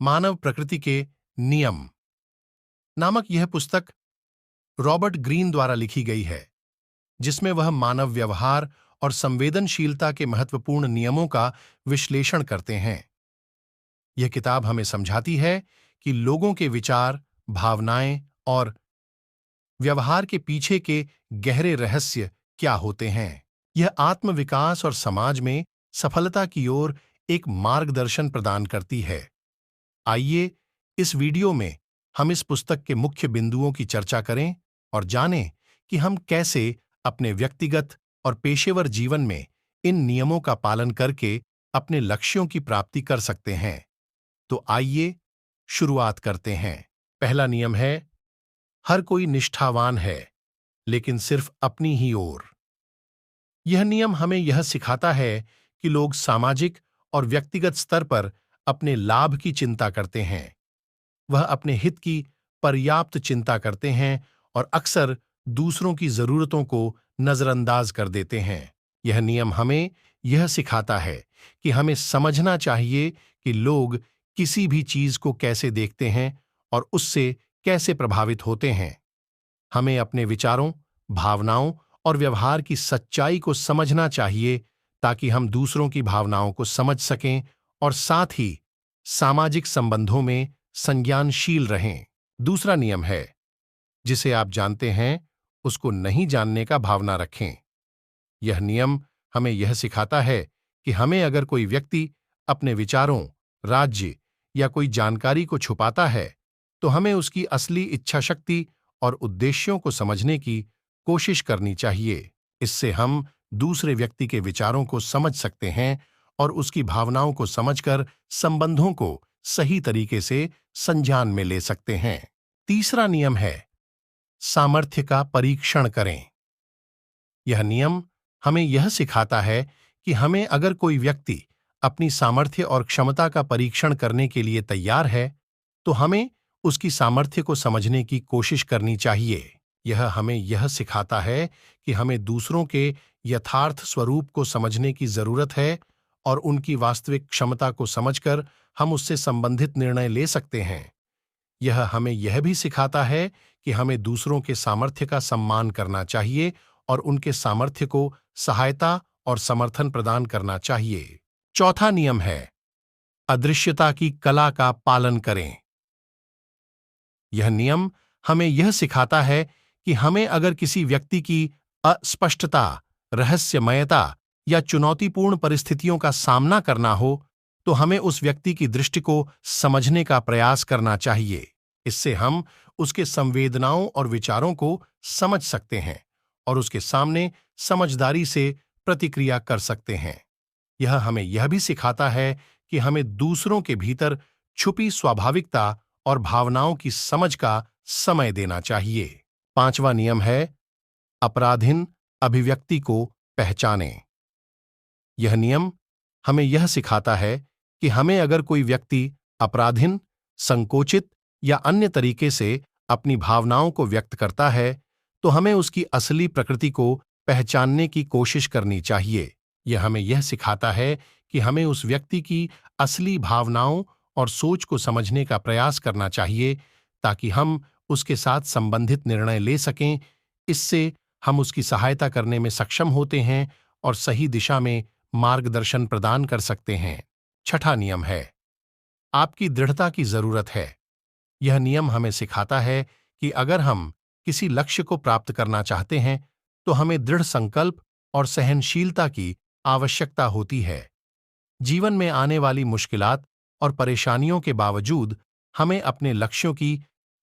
मानव प्रकृति के नियम नामक यह पुस्तक रॉबर्ट ग्रीन द्वारा लिखी गई है, जिसमें वह मानव व्यवहार और संवेदनशीलता के महत्वपूर्ण नियमों का विश्लेषण करते हैं। यह किताब हमें समझाती है कि लोगों के विचार, भावनाएं और व्यवहार के पीछे के गहरे रहस्य क्या होते हैं। यह आत्मविकास और समाज में सफलता की ओर एक मार्गदर्शन प्रदान करती है। आइए इस वीडियो में हम इस पुस्तक के मुख्य बिंदुओं की चर्चा करें और जानें कि हम कैसे अपने व्यक्तिगत और पेशेवर जीवन में इन नियमों का पालन करके अपने लक्ष्यों की प्राप्ति कर सकते हैं। तो आइए शुरुआत करते हैं। पहला नियम है, हर कोई निष्ठावान है, लेकिन सिर्फ अपनी ही ओर। यह नियम हमें यह सिखाता है कि लोग सामाजिक और व्यक्तिगत स्तर पर अपने लाभ की चिंता करते हैं। वह अपने हित की पर्याप्त चिंता करते हैं और अक्सर दूसरों की जरूरतों को नजरअंदाज कर देते हैं। यह नियम हमें यह सिखाता है कि हमें समझना चाहिए कि लोग किसी भी चीज को कैसे देखते हैं और उससे कैसे प्रभावित होते हैं। हमें अपने विचारों, भावनाओं और व्यवहार की सच्चाई को समझना चाहिए ताकि हम दूसरों की भावनाओं को समझ सकें और साथ ही सामाजिक संबंधों में संज्ञानशील रहें। दूसरा नियम है, जिसे आप जानते हैं उसको नहीं जानने का भावना रखें। यह नियम हमें यह सिखाता है कि हमें अगर कोई व्यक्ति अपने विचारों, राज्य या कोई जानकारी को छुपाता है, तो हमें उसकी असली इच्छा शक्ति और उद्देश्यों को समझने की कोशिश करनी चाहिए। इससे हम दूसरे व्यक्ति के विचारों को समझ सकते हैं और उसकी भावनाओं को समझकर संबंधों को सही तरीके से संज्ञान में ले सकते हैं। तीसरा नियम है, सामर्थ्य का परीक्षण करें। यह नियम हमें यह सिखाता है कि हमें अगर कोई व्यक्ति अपनी सामर्थ्य और क्षमता का परीक्षण करने के लिए तैयार है, तो हमें उसकी सामर्थ्य को समझने की कोशिश करनी चाहिए। यह हमें यह सिखाता है कि हमें दूसरों के यथार्थ स्वरूप को समझने की जरूरत है और उनकी वास्तविक क्षमता को समझकर हम उससे संबंधित निर्णय ले सकते हैं। यह हमें यह भी सिखाता है कि हमें दूसरों के सामर्थ्य का सम्मान करना चाहिए और उनके सामर्थ्य को सहायता और समर्थन प्रदान करना चाहिए। चौथा नियम है, अदृश्यता की कला का पालन करें। यह नियम हमें यह सिखाता है कि हमें अगर किसी व्यक्ति की अस्पष्टता, रहस्यमयता या चुनौतीपूर्ण परिस्थितियों का सामना करना हो, तो हमें उस व्यक्ति की दृष्टि को समझने का प्रयास करना चाहिए। इससे हम उसके संवेदनाओं और विचारों को समझ सकते हैं और उसके सामने समझदारी से प्रतिक्रिया कर सकते हैं। यह हमें यह भी सिखाता है कि हमें दूसरों के भीतर छुपी स्वाभाविकता और भावनाओं की समझ का समय देना चाहिए। पांचवा नियम है, अपराधीन अभिव्यक्ति को पहचानें। यह नियम हमें यह सिखाता है कि हमें अगर कोई व्यक्ति अपराधीन, संकोचित या अन्य तरीके से अपनी भावनाओं को व्यक्त करता है, तो हमें उसकी असली प्रकृति को पहचानने की कोशिश करनी चाहिए। यह हमें यह सिखाता है कि हमें उस व्यक्ति की असली भावनाओं और सोच को समझने का प्रयास करना चाहिए ताकि हम उसके साथ संबंधित निर्णय ले सकें। इससे हम उसकी सहायता करने में सक्षम होते हैं और सही दिशा में मार्गदर्शन प्रदान कर सकते हैं। छठा नियम है, आपकी दृढ़ता की जरूरत है। यह नियम हमें सिखाता है कि अगर हम किसी लक्ष्य को प्राप्त करना चाहते हैं, तो हमें दृढ़ संकल्प और सहनशीलता की आवश्यकता होती है। जीवन में आने वाली मुश्किलात और परेशानियों के बावजूद हमें अपने लक्ष्यों की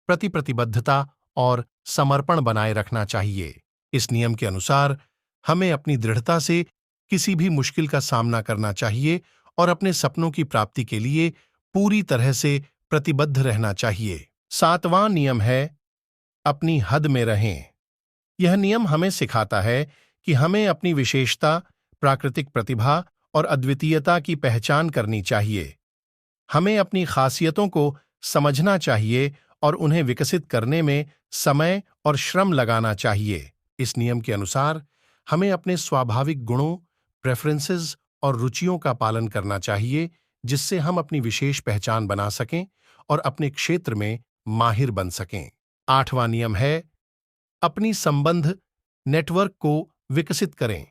प्रति प्रतिबद्धता और समर्पण बनाए रखना चाहिए। इस नियम के अनुसार हमें अपनी दृढ़ता से किसी भी मुश्किल का सामना करना चाहिए और अपने सपनों की प्राप्ति के लिए पूरी तरह से प्रतिबद्ध रहना चाहिए। सातवां नियम है, अपनी हद में रहें। यह नियम हमें सिखाता है कि हमें अपनी विशेषता, प्राकृतिक प्रतिभा और अद्वितीयता की पहचान करनी चाहिए। हमें अपनी खासियतों को समझना चाहिए और उन्हें विकसित करने में समय और श्रम लगाना चाहिए। इस नियम के अनुसार हमें अपने स्वाभाविक गुणों, प्रेफरेंसेस और रुचियों का पालन करना चाहिए, जिससे हम अपनी विशेष पहचान बना सकें और अपने क्षेत्र में माहिर बन सकें। 8वां नियम है अपनी संबंध नेटवर्क को विकसित करें।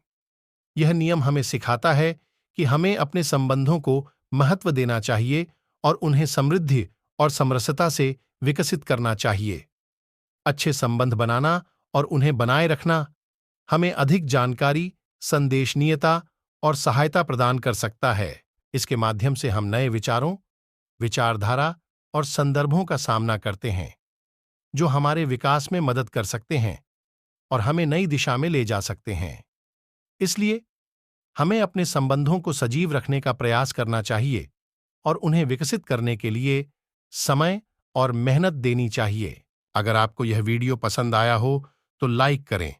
यह नियम हमें सिखाता है कि हमें अपने संबंधों को महत्व देना चाहिए और उन्हें समृद्धि और समरसता से विकसित करना चाहिए। अच्छे संबंध बनाना और उन्हें बनाए रखना हमें अधिक जानकारी, संदेशनीयता और सहायता प्रदान कर सकता है। इसके माध्यम से हम नए विचारों, विचारधारा और संदर्भों का सामना करते हैं, जो हमारे विकास में मदद कर सकते हैं और हमें नई दिशा में ले जा सकते हैं। इसलिए हमें अपने संबंधों को सजीव रखने का प्रयास करना चाहिए और उन्हें विकसित करने के लिए समय और मेहनत देनी चाहिए। अगर आपको यह वीडियो पसंद आया हो तो लाइक करें,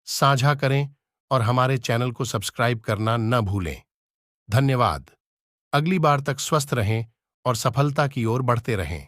साझा करें और हमारे चैनल को सब्सक्राइब करना न भूलें। धन्यवाद। अगली बार तक स्वस्थ रहें और सफलता की ओर बढ़ते रहें।